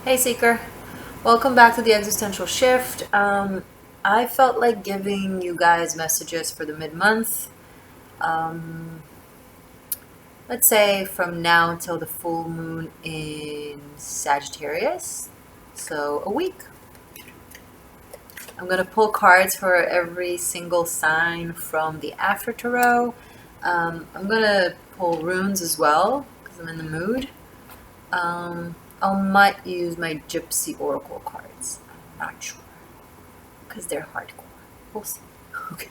Hey Seeker, welcome back to the Existential Shift. I felt like giving you guys messages for the mid-month. Um, let's say from now until the full moon in Sagittarius. So a week. I'm going to pull cards for every single sign from the After Tarot. I'm going to pull runes as well because I'm in the mood. I might use my Gypsy Oracle cards. I'm not sure because they're hardcore. We'll see. Okay.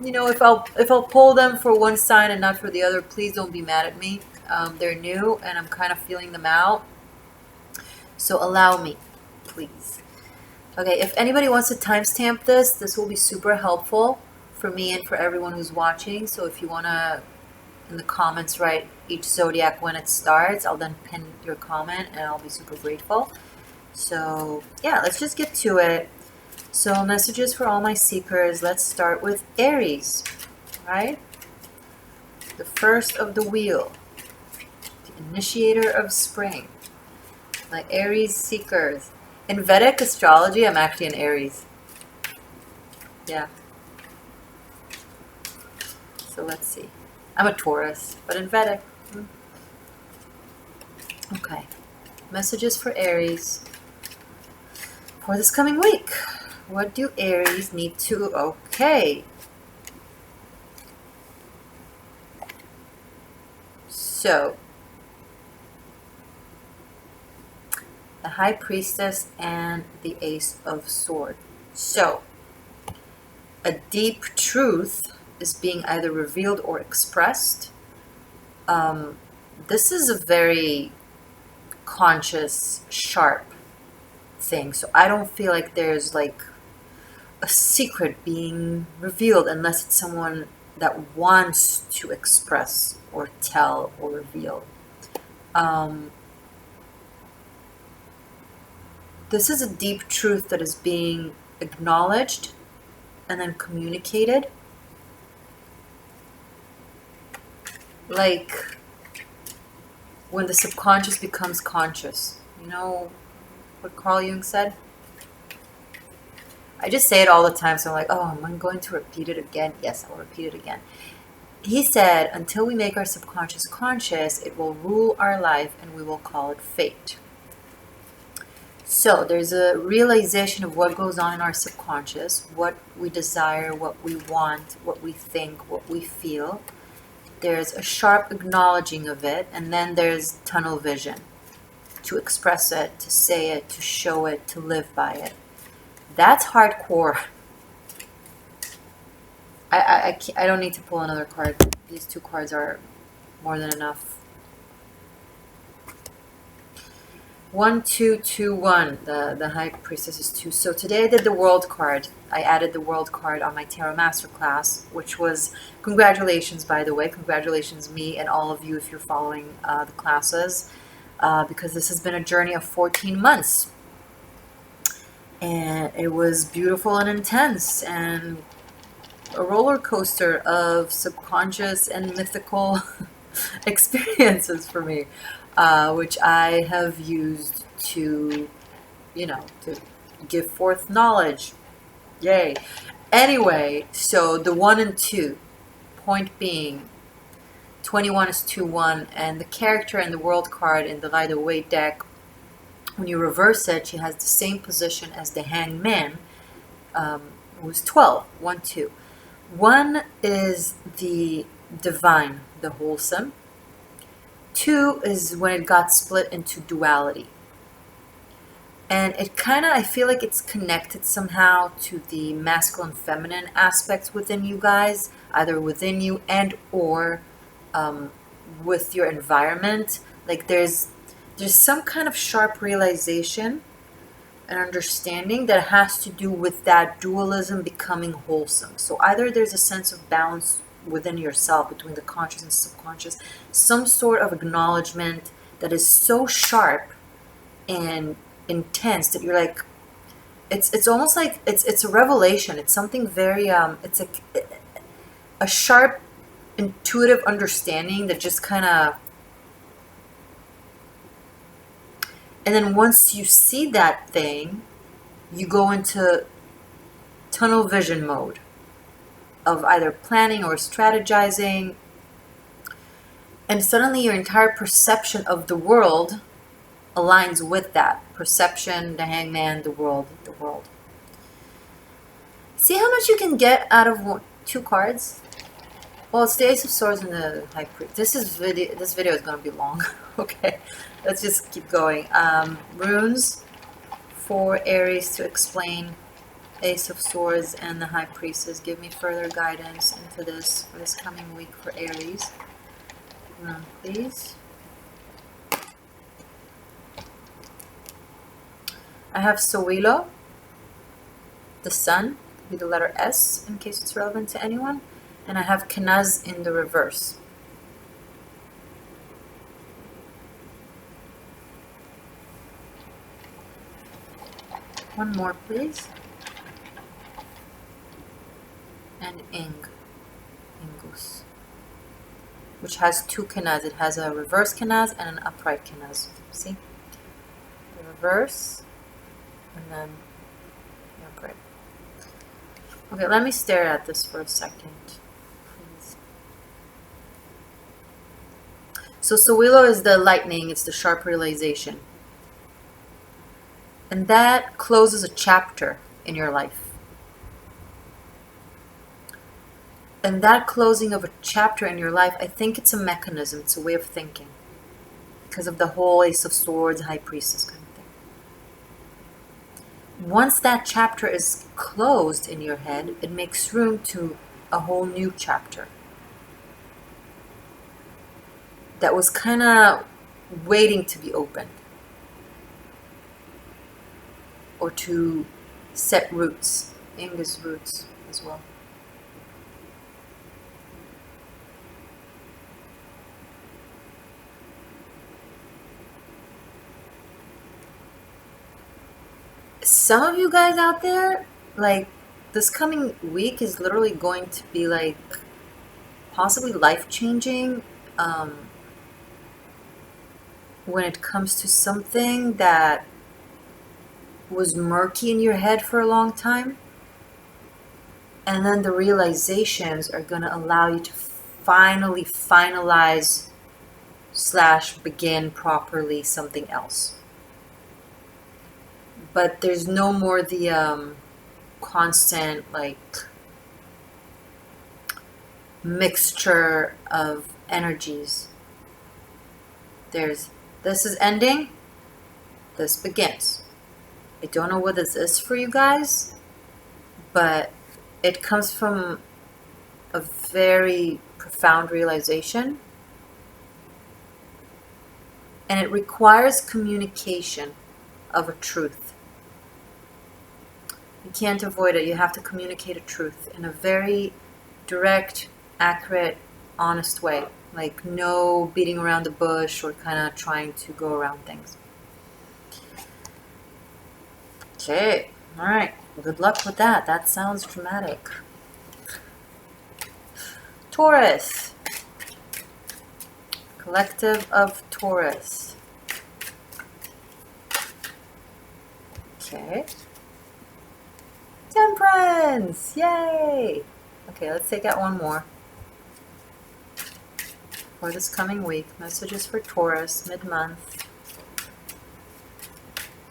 You know, if I'll pull them for one sign and not for the other, please don't be mad at me. They're new and I'm kind of feeling them out. So allow me, please. Okay, if anybody wants to timestamp this will be super helpful for me and for everyone who's watching. So if you want to, in the comments, write each zodiac when it starts, I'll then pin your comment and I'll be super grateful. So yeah, let's just get to it. So messages for all my seekers. Let's start with Aries, right? The first of the wheel, the initiator of spring. My Aries seekers. In Vedic astrology, I'm actually an Aries. Yeah. So let's see. I'm a Taurus, but in Vedic. Okay. Messages for Aries for this coming week. What do Aries need to... Okay. So, the High Priestess and the Ace of Swords. So, a deep truth is being either revealed or expressed. This is a very conscious, sharp thing. So I don't feel like there's like a secret being revealed unless it's someone that wants to express or tell or reveal. This is a deep truth that is being acknowledged and then communicated. Like when the subconscious becomes conscious. You know what Carl Jung said? I just say it all the time, so I'm like, oh, am I going to repeat it again? Yes, I'll repeat it again. He said, until we make our subconscious conscious, it will rule our life and we will call it fate. So there's a realization of what goes on in our subconscious, what we desire, what we want, what we think, what we feel. There's a sharp acknowledging of it, and then there's tunnel vision to express it, to say it, to show it, to live by it. That's hardcore. I don't need to pull another card. These two cards are more than enough. 1, 2, 2, 1. The High Priestess is 2. So today I did the World card. I added the World card on my Tarot Masterclass, which was, congratulations, by the way. Congratulations, me and all of you, if you're following the classes, because this has been a journey of 14 months. And it was beautiful and intense and a roller coaster of subconscious and mythical experiences for me, which I have used to, to give forth knowledge. Yay. Anyway, so the 1 and 2, point being, 21 is 2-1, and the character and the World card in the Rider-Waite deck, when you reverse it, she has the same position as the Hanged Man, who's 12, 1, 2. 1 is the divine, the wholesome. 2 is when it got split into duality. And it kind of, I feel like it's connected somehow to the masculine feminine aspects within you guys, either within you and or with your environment. Like there's some kind of sharp realization and understanding that has to do with that dualism becoming wholesome. So either there's a sense of balance within yourself between the conscious and subconscious, some sort of acknowledgement that is so sharp and intense that you're like, it's almost like it's a revelation. It's something very it's a sharp intuitive understanding that just kind of And then once you see that thing, you go into tunnel vision mode of either planning or strategizing. And suddenly your entire perception of the world aligns with that. Perception, the hangman, the world, the world. See how much you can get out of 2 cards? Well, it's the Ace of Swords and the High Priest. This video is going to be long. Okay, let's just keep going. Runes for Aries to explain Ace of Swords and the High Priestess. Give me further guidance into this for this coming week for Aries. Rune, please. I have Sowilo, the Sun, be the letter S in case it's relevant to anyone. And I have Kenaz in the reverse. One more, please. And Ingus, which has 2 Kenaz. It has a reverse Kenaz and an upright Kenaz. See? The reverse and then the upright. Okay, let me stare at this for a second. So Sowilo is the lightning, it's the sharp realization. And that closes a chapter in your life. And that closing of a chapter in your life, I think it's a mechanism, it's a way of thinking. Because of the whole Ace of Swords, High Priestess kind of thing. Once that chapter is closed in your head, it makes room to a whole new chapter. That was kind of waiting to be opened or to set roots, Ingus roots as well. Some of you guys out there, like, this coming week is literally going to be like possibly life-changing. When it comes to something that was murky in your head for a long time, and then the realizations are going to allow you to finally finalize / begin properly something else. But there's no more the constant like mixture of energies. There's this is ending, this begins. I don't know what this is for you guys, but it comes from a very profound realization, and it requires communication of a truth. You can't avoid it. You have to communicate a truth in a very direct, accurate, honest way. Like no beating around the bush or kind of trying to go around things. Okay, all right. Good luck with that. That sounds dramatic. Taurus. Collective of Taurus. Okay. Temperance! Yay! Okay, let's take out one more. For this coming week, messages for Taurus, mid-month.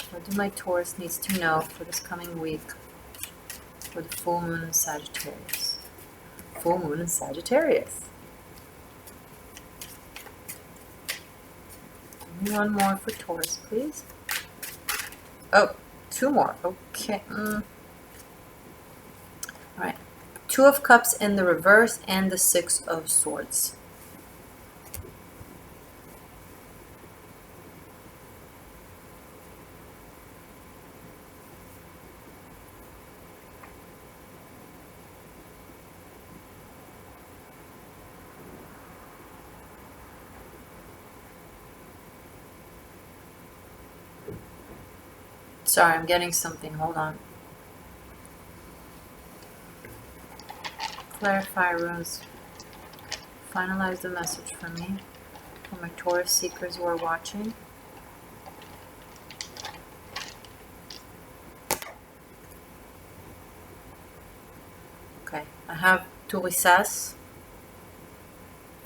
What do my Taurus needs to know for this coming week for the full moon in Sagittarius? Full moon in Sagittarius. Give me one more for Taurus, please. Oh, 2 more. Okay. Alright. 2 of Cups in the reverse and the 6 of Swords. Sorry, I'm getting something. Hold on. Clarify runes. Finalize the message for me. For my Taurus seekers who are watching. Taurus,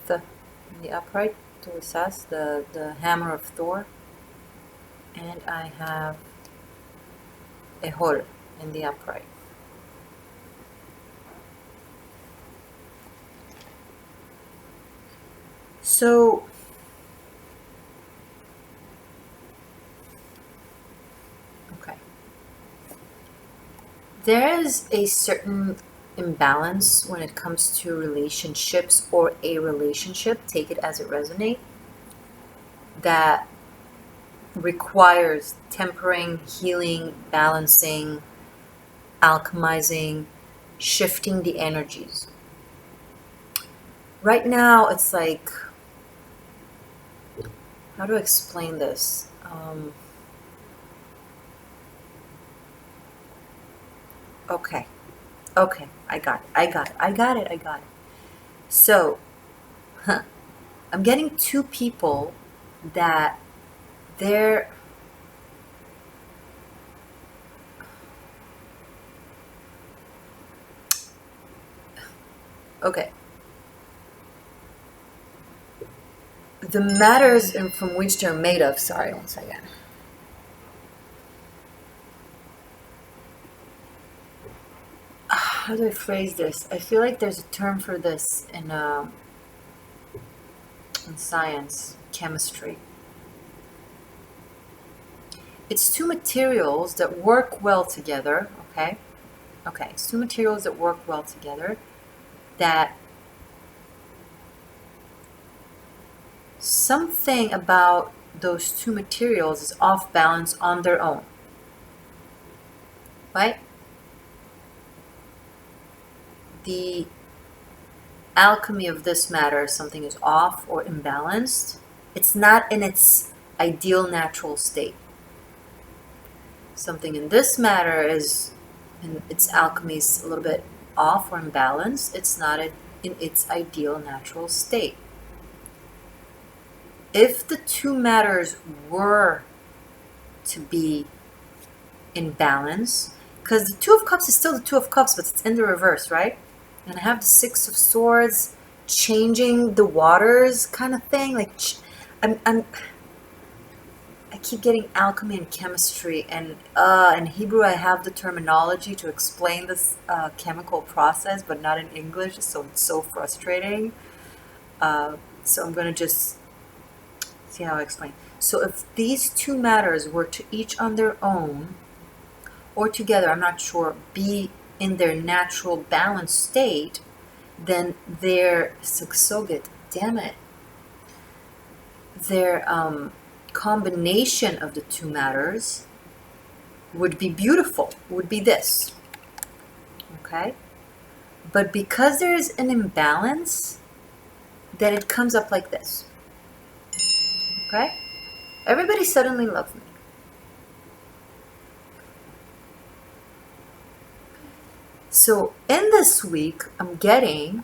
the in the upright, Taurus, the hammer of Thor, and I have a hole in the upright. So okay, there is a certain imbalance when it comes to relationships or a relationship, take it as it resonates, that requires tempering, healing, balancing, alchemizing, shifting the energies. Right now, it's like, how do I explain this? Okay, I got it. So, I'm getting two people that they're okay. The matters from which they're made of, sorry, one second. How do I phrase this? I feel like there's a term for this in science, chemistry. It's two materials that work well together, okay? Okay, it's two materials that work well together that something about those two materials is off balance on their own, right? The alchemy of this matter, something is off or imbalanced. It's not in its ideal natural state. Something in this matter is, in its alchemy is a little bit off or imbalanced. It's not in its ideal natural state. If the two matters were to be in balance, because the Two of Cups is still the Two of Cups, but it's in the reverse, right? And I have the Six of Swords, changing the waters kind of thing. Like, I keep getting alchemy and chemistry, and in Hebrew I have the terminology to explain this chemical process, but not in English, so it's so frustrating. So I'm going to just see how I explain. So if these two matters were to each on their own, or together, I'm not sure, be in their natural balanced state, then their suksogit, damn it, their combination of the two matters would be beautiful, would be this, okay? But because there is an imbalance, then it comes up like this, okay? Everybody suddenly loves me. So in this week, I'm getting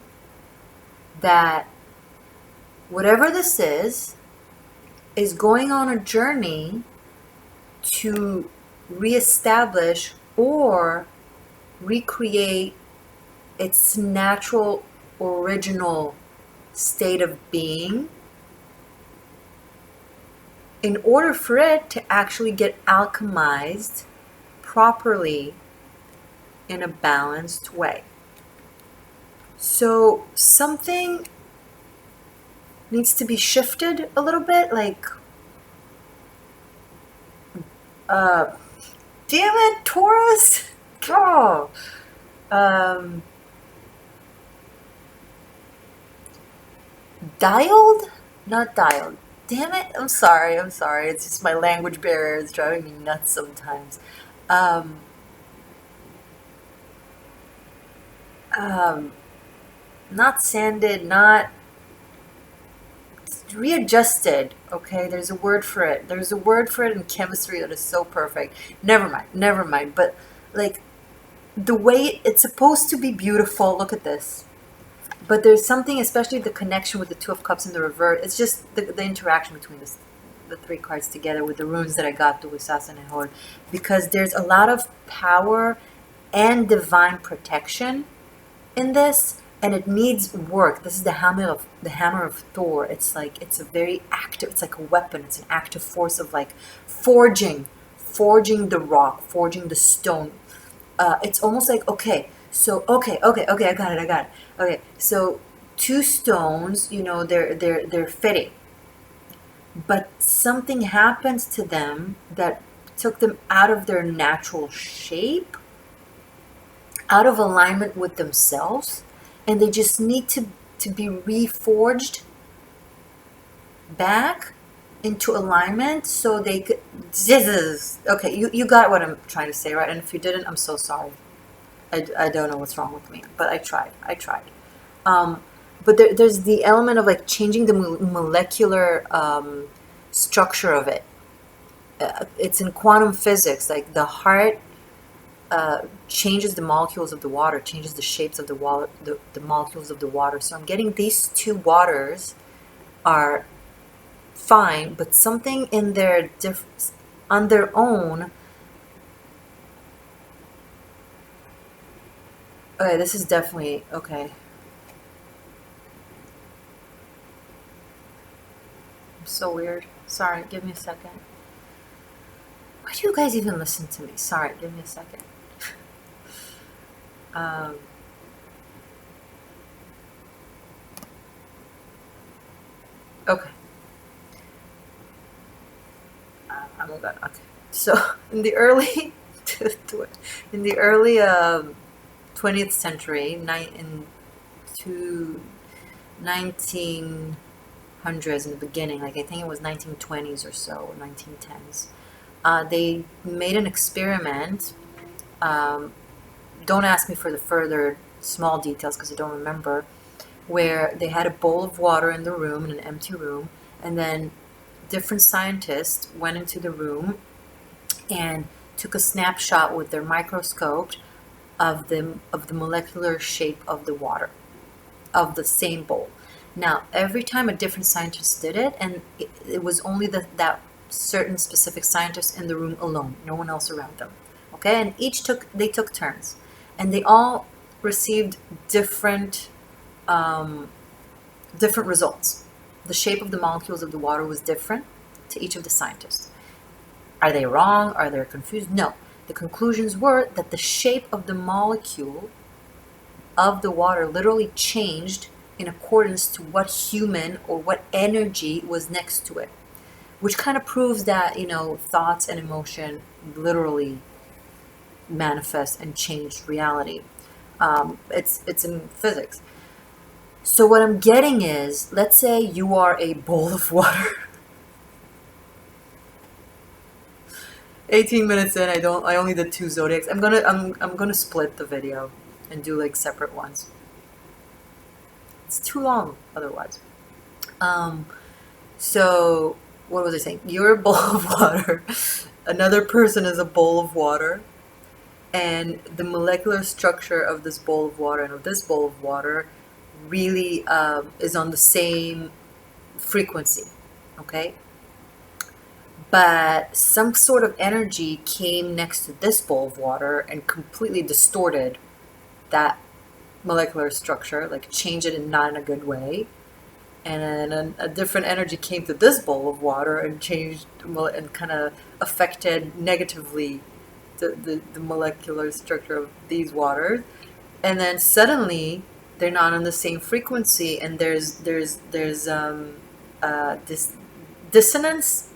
that whatever this is going on a journey to reestablish or recreate its natural original state of being in order for it to actually get alchemized properly in a balanced way. So something needs to be shifted a little bit, like, damn it, Taurus! Oh. Dialed? Not dialed. Damn it, I'm sorry. It's just my language barrier is driving me nuts sometimes. Not sanded, not readjusted, okay? There's a word for it. There's a word for it in chemistry that is so perfect. Never mind. But, like, the way it's supposed to be beautiful, look at this. But there's something, especially the connection with the Two of Cups in the reverse. It's just the interaction between the three cards together with the runes that I got, the Wisas and Ehor. Because there's a lot of power and divine protection in this, and it needs work. This is the hammer of Thor. It's like, it's a very active, it's like a weapon. It's an active force of like forging the rock, forging the stone. It's almost like, okay, so okay, I got it. Okay, so two stones, they're fitting, but something happens to them that took them out of their natural shape, out of alignment with themselves, and they just need to be reforged back into alignment so they could. This is okay. You got what I'm trying to say, right? And if you didn't, I'm so sorry. I don't know what's wrong with me, but I tried. um, but there's the element of like changing the molecular structure of it. It's in quantum physics, like the heart changes the molecules of the water, changes the shapes of the water, the molecules of the water. So I'm getting these two waters are fine, but something in their on their own. Okay, this is definitely okay. I'm so weird. Sorry, give me a second. Why do you guys even listen to me? Sorry, give me a second. Um, okay, I'm all done. Okay, so in the early, in the early 20th century, to 1900s in the beginning, like I think it was 1920s or so, or 1910s, they made an experiment. Um, don't ask me for the further small details because I don't remember, where they had a bowl of water in the room, in an empty room, and then different scientists went into the room and took a snapshot with their microscope of the molecular shape of the water of the same bowl. Now, every time a different scientist did it, and it was only that certain specific scientist in the room alone, no one else around them. Okay, and they took turns, and they all received different results. The shape of the molecules of the water was different to each of the scientists. Are they wrong? Are they confused? No. The conclusions were that the shape of the molecule of the water literally changed in accordance to what human or what energy was next to it, which kind of proves that, thoughts and emotion literally manifest and change reality. It's in physics. So what I'm getting is, let's say you are a bowl of water. 18 minutes in, I only did two zodiacs. I'm gonna split the video and do like separate ones. It's too long otherwise. Um, so what was I saying? You're a bowl of water. Another person is a bowl of water, and the molecular structure of this bowl of water and of this bowl of water really is on the same frequency. Okay, but some sort of energy came next to this bowl of water and completely distorted that molecular structure, like changed it in not in a good way. And then a different energy came to this bowl of water and changed and kind of affected negatively the molecular structure of these waters. And then suddenly they're not on the same frequency, and there's this dissonance.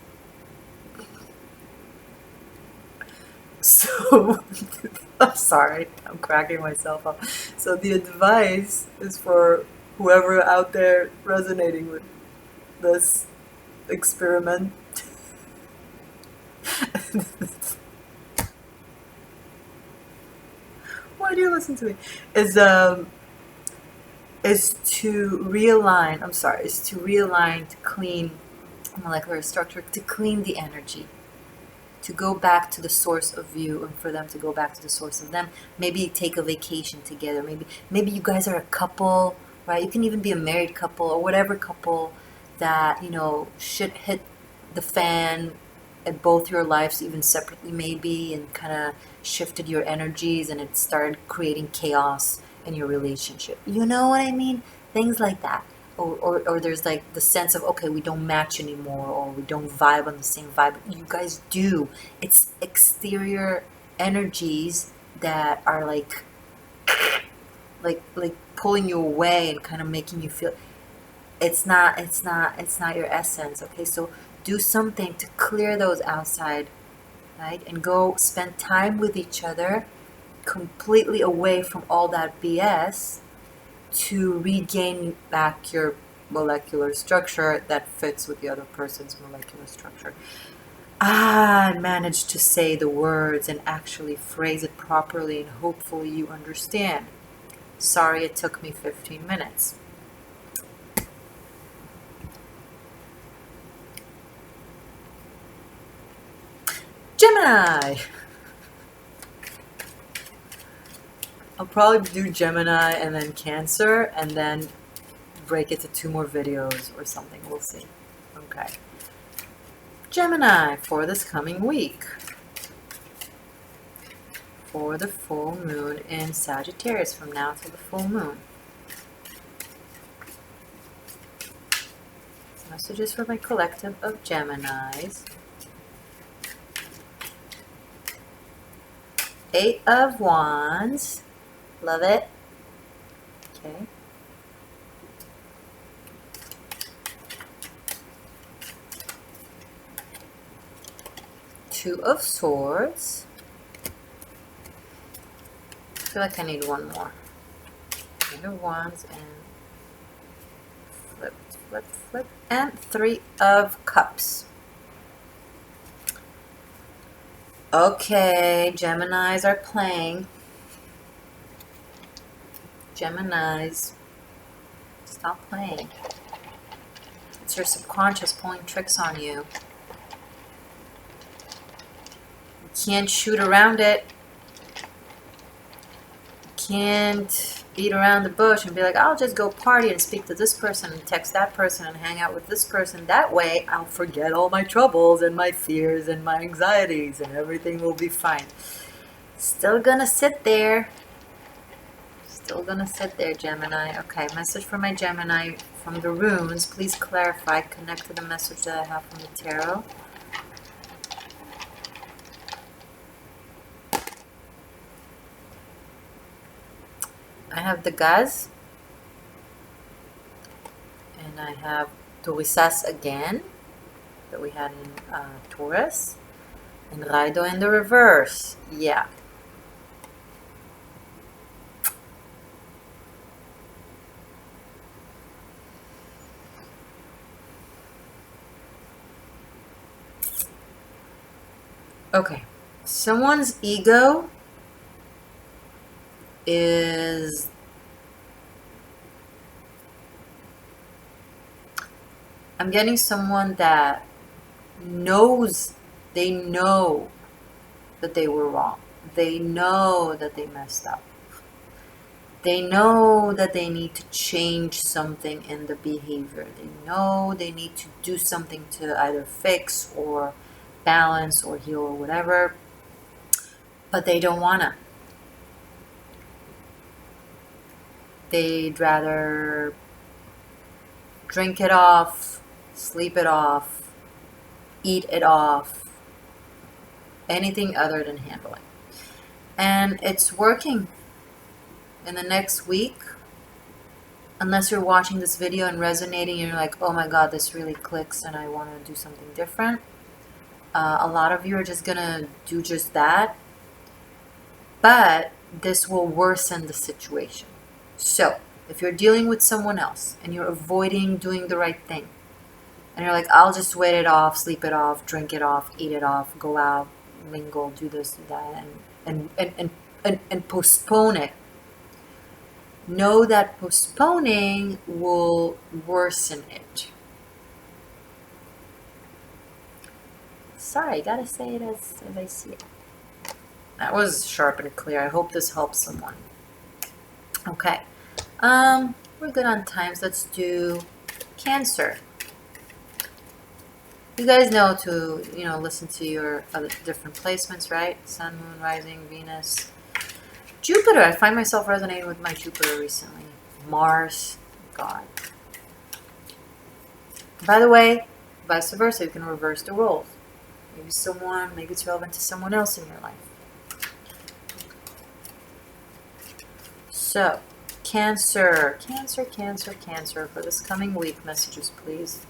So I'm sorry, I'm cracking myself up. So the advice is for whoever out there resonating with this experiment. Why do you listen to me? Is to realign. I'm sorry. Is to realign, to clean molecular structure, to clean the energy, to go back to the source of you, and for them to go back to the source of them. Maybe take a vacation together. Maybe you guys are a couple, right? You can even be a married couple or whatever couple that, shit hit the fan at both your lives, even separately maybe, and kind of shifted your energies, and it started creating chaos in your relationship. You know what I mean? Things like that. Or there's like the sense of, okay, we don't match anymore, or we don't vibe on the same vibe. You guys do. It's exterior energies that are like pulling you away and kind of making you feel it's not your essence. Okay, so do something to clear those outside, right? And go spend time with each other completely away from all that BS to regain back your molecular structure that fits with the other person's molecular structure. I managed to say the words and actually phrase it properly, and hopefully you understand. Sorry it took me 15 minutes. Gemini! I'll probably do Gemini and then Cancer, and then break it to 2 more videos or something. We'll see. Okay. Gemini for this coming week. For the full moon in Sagittarius, from now till the full moon. Messages for my collective of Geminis. 8 of Wands. Love it. Okay. Two of Swords. I feel like I need one more. 8 of Wands and flip, flip, flip. And 3 of Cups. Okay, Geminis are playing. Geminis, stop playing. It's your subconscious pulling tricks on you. You can't shoot around it. You can't beat around the bush and be like, I'll just go party and speak to this person and text that person and hang out with this person. That way I'll forget all my troubles and my fears and my anxieties and everything will be fine. Still gonna sit there. Still gonna sit there, Gemini. Okay, message for my Gemini from the runes. Please clarify, connect to the message that I have from the tarot. I have the Gaz. And I have Taurus again, that we had in Taurus. And Raido in the reverse. Yeah. Okay, someone's ego is I'm getting someone that knows, they know that they were wrong. They know that they messed up. They know that they need to change something in the behavior. They know they need to do something to either fix or balance or heal or whatever, but they don't wanna. They'd rather drink it off, sleep it off, eat it off, anything other than handling. And it's working. In the next week, unless you're watching this video and resonating and you're like, oh my god, this really clicks and I want to do something different, a lot of you are just gonna do just that, but this will worsen the situation. So if you're dealing with someone else and you're avoiding doing the right thing, and you're like, I'll just wait it off, sleep it off, drink it off, eat it off, go out, mingle, do this, do that, and postpone it, know that postponing will worsen it. Sorry, I gotta say it as I see it. That was sharp and clear. I hope this helps someone. Okay. We're good on times. Let's do Cancer. You guys know to, listen to your other different placements, right? Sun, Moon, Rising, Venus, Jupiter. I find myself resonating with my Jupiter recently. Mars. God. By the way, vice versa, you can reverse the roles. Maybe it's relevant to someone else in your life. So, Cancer for this coming week. Messages, please.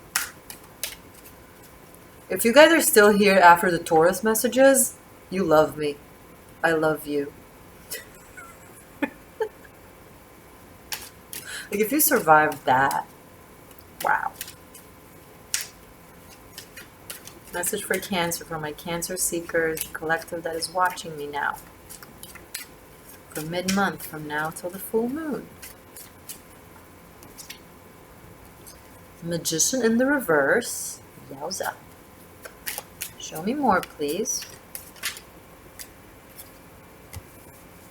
If you guys are still here after the Taurus messages, you love me. I love you. Like, if you survived that, wow. Message for Cancer, for my Cancer seekers, collective that is watching me now. For mid-month, from now till the full moon. Magician in the reverse. Yowza. Show me more, please.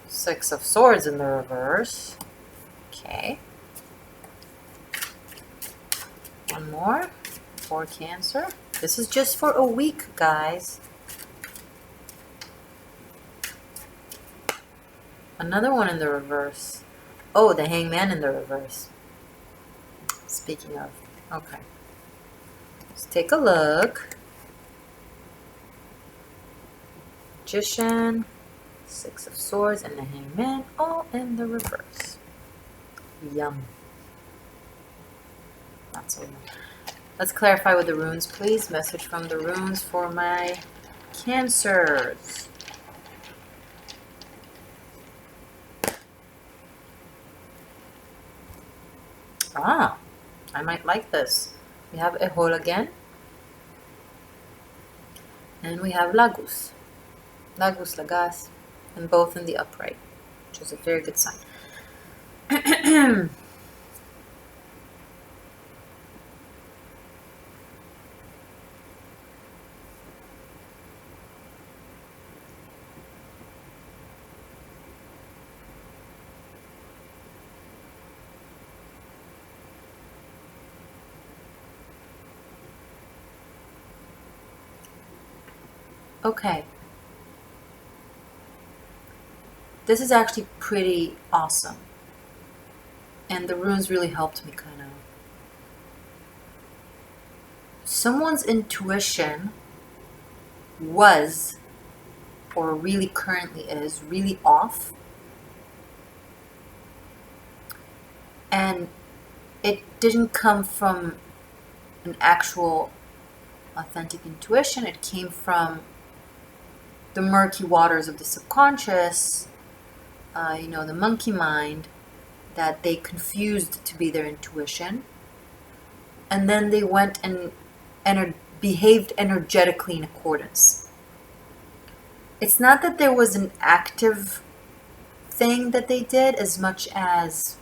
Six of Swords in the reverse. Okay. One more for Cancer. This is just for a week, guys. Another one in the reverse. Oh, the Hangman in the reverse. Speaking of. Okay. Let's take a look. Magician, Six of Swords, and the Hangman, all in the reverse. Yum. Not so yum. Let's clarify with the runes, please. Message from the runes for my Cancers. Ah, I might like this. We have Ehol again. And we have Lagus. Lagus, Lagas. And both in the upright, which is a very good sign. Okay. This is actually pretty awesome. And the runes really helped me kind of. Someone's intuition was, or really currently is, really off. And it didn't come from an actual authentic intuition. It came from the murky waters of the subconscious, the monkey mind, that they confused to be their intuition. And then they went and behaved energetically in accordance. It's not that there was an active thing that they did as much as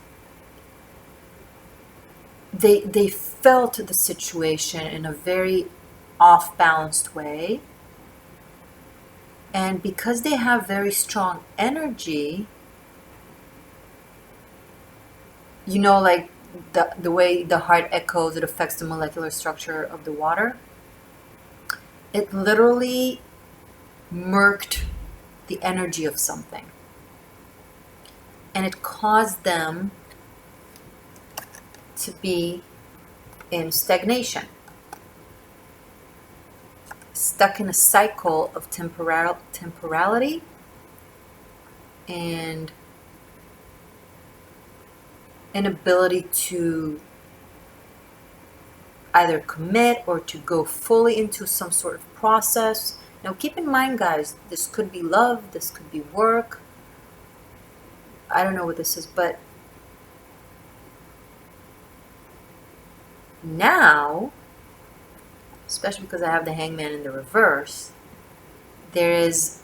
they felt the situation in a very off-balanced way. And because they have very strong energy, like the way the heart echoes, it affects the molecular structure of the water. It literally murked the energy of something. And it caused them to be in stagnation. Stuck in a cycle of temporality and inability to either commit or to go fully into some sort of process. Now keep in mind, guys, this could be love, this could be work. I don't know what this is, but now, especially because I have the Hangman in the reverse, there is,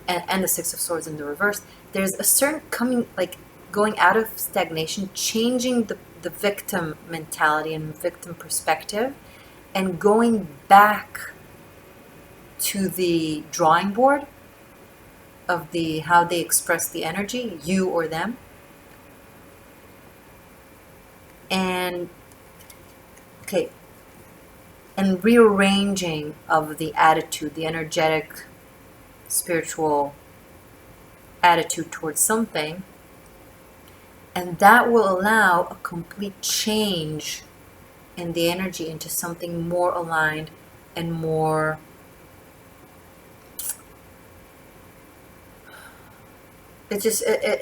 and the Six of Swords in the reverse, there's a certain going out of stagnation, changing the victim mentality and victim perspective, and going back to the drawing board of how they express the energy, you or them, and rearranging of the attitude, the energetic, spiritual attitude towards something, and that will allow a complete change in the energy into something more aligned and more, it just it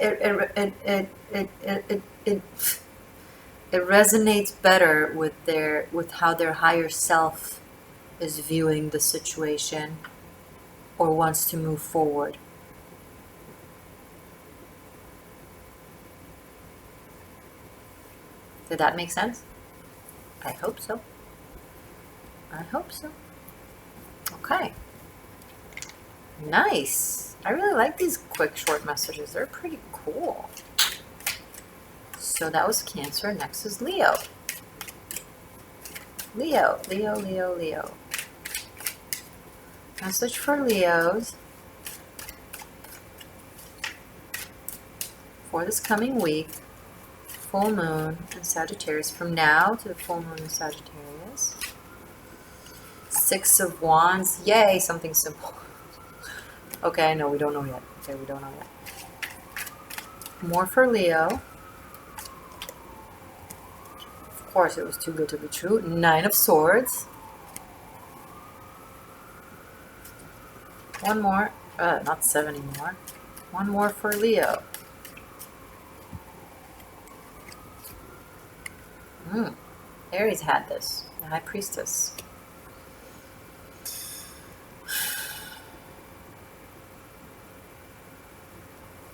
resonates better with how their higher self is viewing the situation or wants to move forward. Did that make sense? I hope so. I hope so. Okay. Nice. I really like these quick short messages. They're pretty cool. So that was Cancer. Next is Leo. Leo. Message for Leos for this coming week. Full moon in Sagittarius. From now to the full moon in Sagittarius. Six of Wands. Yay, something simple. Okay, no, we don't know yet. Okay, we don't know yet. More for Leo. Of course, it was too good to be true. Nine of Swords. One more. Not seven anymore. One more for Leo. Aries had this. The High Priestess.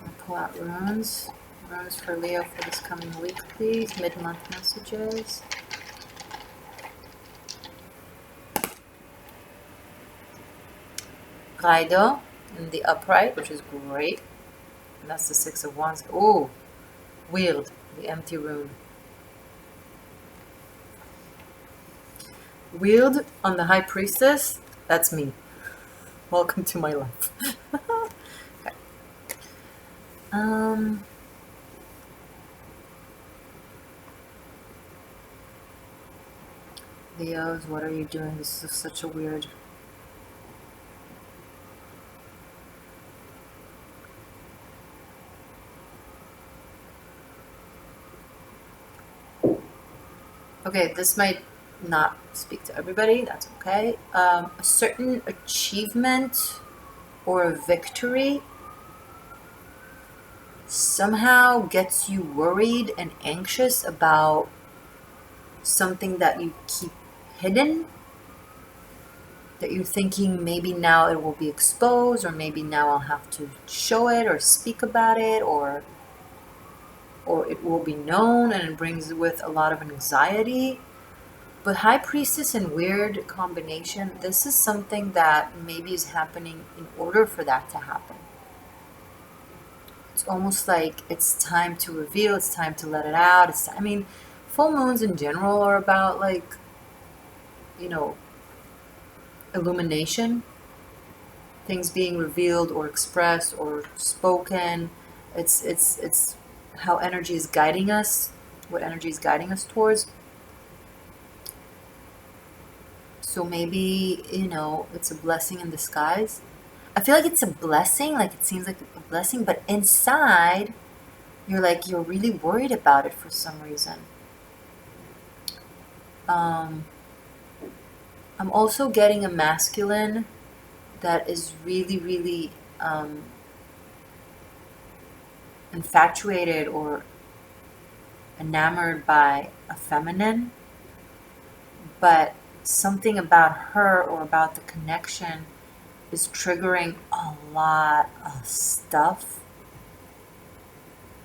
I'll pull out runes. Runes for Leo for this coming week, please. Mid-month messages. Raido in the upright, which is great. And that's the Six of Wands. Ooh, Wheeled, the empty rune. Wheeled on the High Priestess, that's me. Welcome to my life. Okay. Leos, what are you doing? This is such a weird... Okay, this might not speak to everybody, that's okay. A certain achievement or a victory somehow gets you worried and anxious about something that you keep hidden, that you're thinking maybe now it will be exposed, or maybe now I'll have to show it or speak about it, or it will be known, and it brings with a lot of anxiety. But High Priestess and weird combination, this is something that maybe is happening in order for that to happen. It's almost like it's time to reveal, it's time to let it out. I mean, full moons in general are about, like, you know, illumination. Things being revealed or expressed or spoken. It's how energy is guiding us, what energy is guiding us towards. So maybe, you know, it's a blessing in disguise. I feel like it's a blessing, like it seems like a blessing, but inside, you're really worried about it for some reason. I'm also getting a masculine that is really, really infatuated or enamored by a feminine, but something about her or about the connection is triggering a lot of stuff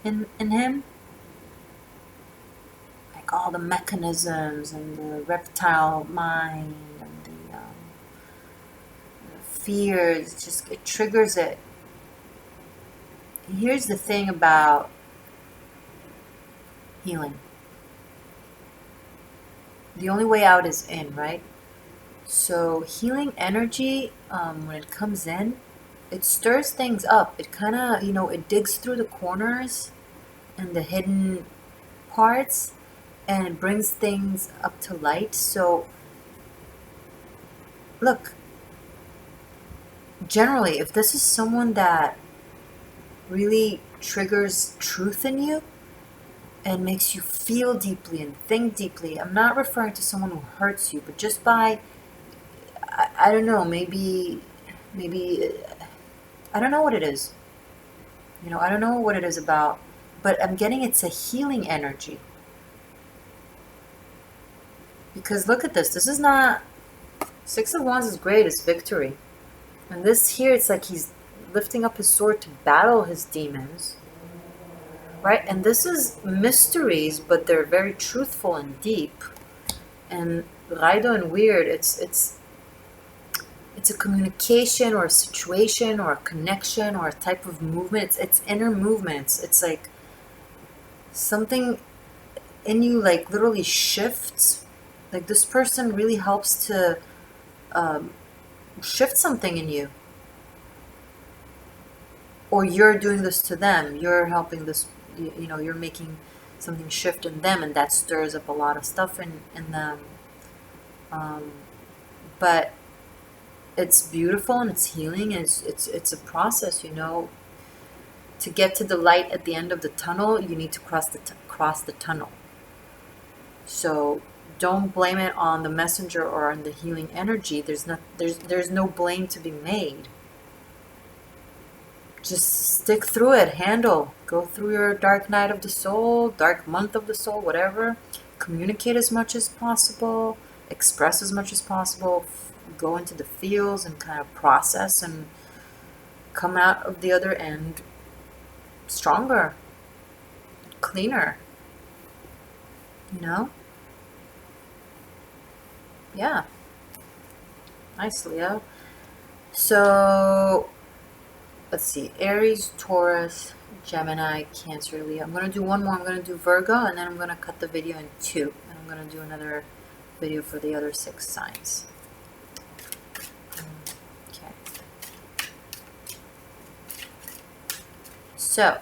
in him, like all the mechanisms and the reptile mind and the fears. It triggers it. And here's the thing about healing. The only way out is in, right? So healing energy, when it comes in, it stirs things up. It kind of, it digs through the corners and the hidden parts, and it brings things up to light. So look, generally, if this is someone that really triggers truth in you and makes you feel deeply and think deeply. I'm not referring to someone who hurts you, but just by, I don't know, maybe, I don't know what it is. I don't know what it is about, but I'm getting it's a healing energy. Because look at this. This is not, Six of Wands is great. It's victory. And this here, it's like he's lifting up his sword to battle his demons. Right? And this is mysteries, but they're very truthful and deep. And Raido and Weird, it's a communication or a situation or a connection or a type of movement. It's inner movements. It's like something in you like literally shifts. Like this person really helps to shift something in you. Or you're doing this to them. You're helping this, you're making something shift in them, and that stirs up a lot of stuff in them. But it's beautiful and it's healing, and it's a process, To get to the light at the end of the tunnel, you need to cross the tunnel. So don't blame it on the messenger or on the healing energy. There's no blame to be made. Just stick through it, go through your dark night of the soul, dark month of the soul, whatever. Communicate as much as possible, express as much as possible, go into the fields and kind of process and come out of the other end stronger, cleaner, Yeah. Nice, Leo. So, let's see. Aries, Taurus, Gemini, Cancer, Leo. I'm going to do one more. I'm going to do Virgo, and then I'm going to cut the video in two. And I'm going to do another video for the other 6 signs. Okay. So,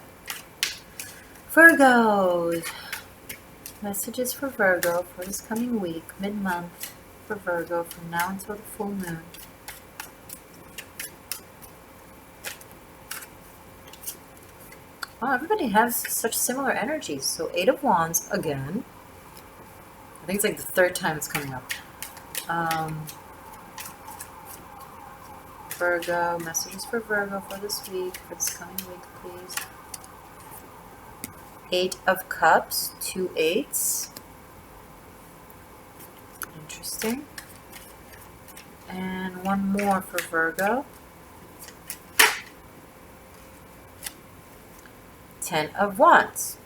Virgos. Messages for Virgo for this coming week, mid-month for Virgo, from now until the full moon. Oh, everybody has such similar energies. So 8 of Wands again. I think it's like the 3rd time it's coming up. Virgo, messages for Virgo for this week, for this coming week, please. 8 of Cups, 2 8s. Interesting. And one more for Virgo. 10 of Wands.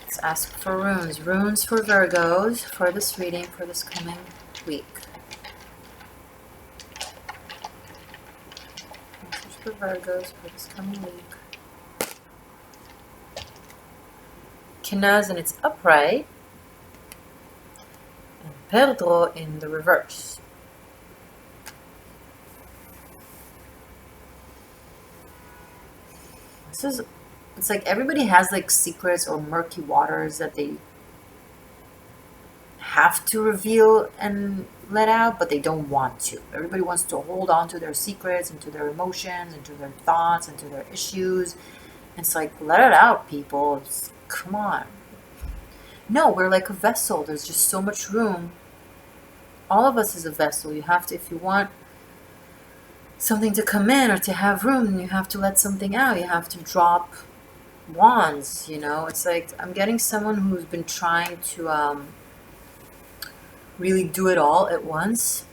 Let's ask for runes. Runes for Virgos for this reading for this coming week. Message for Virgos for this coming week. Kenaz in its upright. Perdro in the reverse. It's like everybody has like secrets or murky waters that they have to reveal and let out, but they don't want to. Everybody wants to hold on to their secrets and to their emotions and to their thoughts and to their issues. It's like, let it out, people. Come on. No, we're like a vessel. There's just so much room. All of us is a vessel. You have to, if you want something to come in or to have room, then you have to let something out. You have to drop wands, It's like I'm getting someone who's been trying to really do it all at once.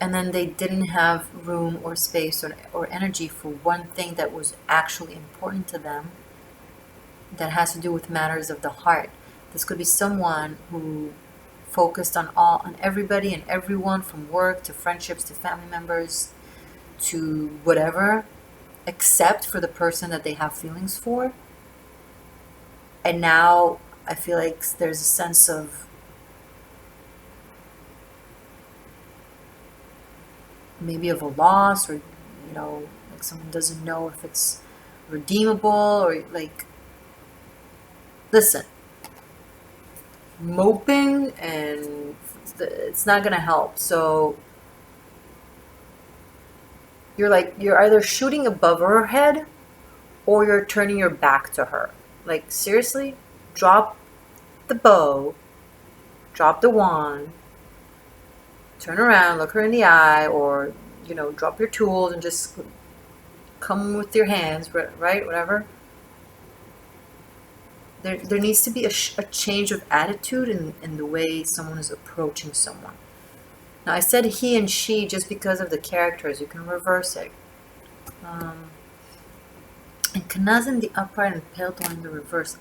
And then they didn't have room or space or energy for one thing that was actually important to them, that has to do with matters of the heart. This could be someone who focused on everybody and everyone, from work to friendships to family members to whatever, except for the person that they have feelings for. And now I feel like there's a sense of maybe of a loss, or like someone doesn't know if it's redeemable, or like, listen, moping, and it's not gonna help. So you're either shooting above her head or you're turning your back to her. Like, seriously, drop the bow, drop the wand, turn around, look her in the eye, or, you know, drop your tools and just come with your hands, right? Whatever. There needs to be a change of attitude in the way someone is approaching someone. Now, I said he and she just because of the characters. You can reverse it. And Kanaz in the upright and Pelton in the reverse.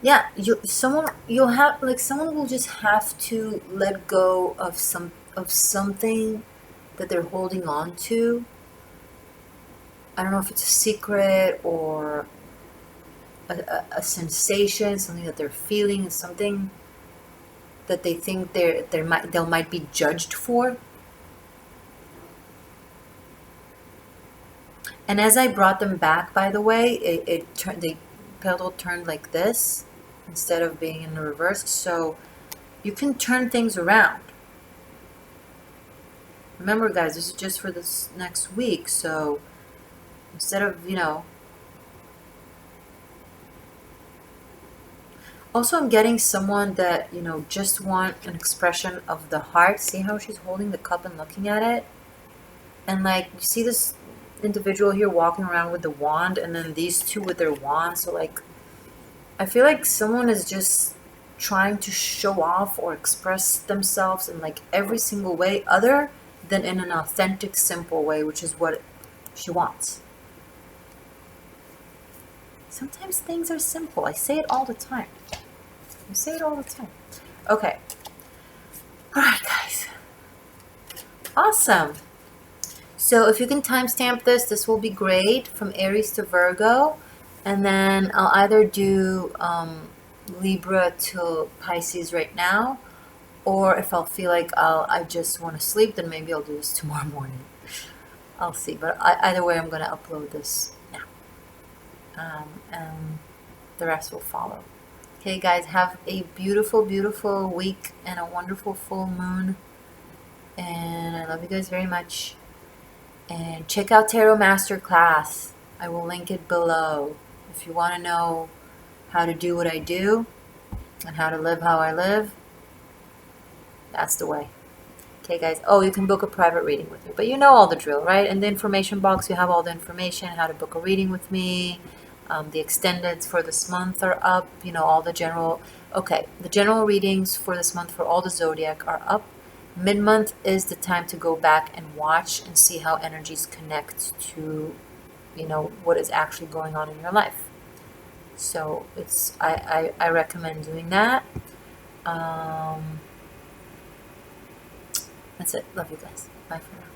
Yeah, you'll have, like, someone will just have to let go of something that they're holding on to. I don't know if it's a secret or a sensation, something that they're feeling, something that they think they might be judged for. And as I brought them back, by the way, the pedal turned like this instead of being in the reverse. So you can turn things around. Remember, guys, this is just for this next week. So instead of, you know. Also, I'm getting someone that, you know, just want an expression of the heart. See how she's holding the cup and looking at it? And, like, you see this individual here walking around with the wand, and then these two with their wands. So, like, I feel like someone is just trying to show off or express themselves in, like, every single way other than in an authentic, simple way, which is what she wants. Sometimes things are simple. I say it all the time. I say it all the time. Okay. All right, guys. Awesome. So if you can timestamp this will be great, from Aries to Virgo. And then I'll either do Libra to Pisces right now, or if I'll feel like I just want to sleep, then maybe I'll do this tomorrow morning. I'll see. But either way, I'm going to upload this now. And the rest will follow. Okay, guys, have a beautiful, beautiful week and a wonderful full moon. And I love you guys very much. And check out Tarot Masterclass. I will link it below. If you want to know how to do what I do and how to live how I live, that's the way. Okay, guys. Oh, you can book a private reading with me. But you know all the drill, right? In the information box, you have all the information, how to book a reading with me. The extendeds for this month are up. You know, all the general... Okay, the general readings for this month for all the zodiac are up. Mid-month is the time to go back and watch and see how energies connect to, you know, what is actually going on in your life. So it's I recommend doing that. That's it. Love you guys. Bye for now.